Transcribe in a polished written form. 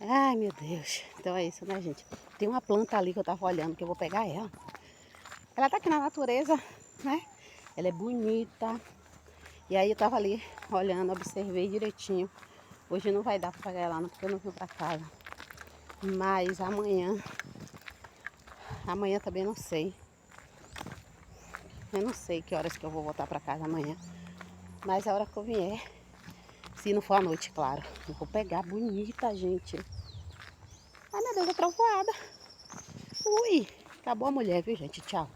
Ai, meu Deus. Então é isso, né, gente? Tem uma planta ali que eu tava olhando, que eu vou pegar ela. Ela tá aqui na natureza, né? Ela é bonita. E aí eu tava ali olhando, observei direitinho. Hoje não vai dar pra pegar ela não, porque eu não vim pra casa. Mas amanhã também não sei. Eu não sei que horas que eu vou voltar pra casa amanhã. Mas a hora que eu vier, se não for à noite, claro, eu vou pegar. Bonita, gente. Ai, meu Deus, é trovoada. Ui, acabou a mulher, viu, gente? Tchau.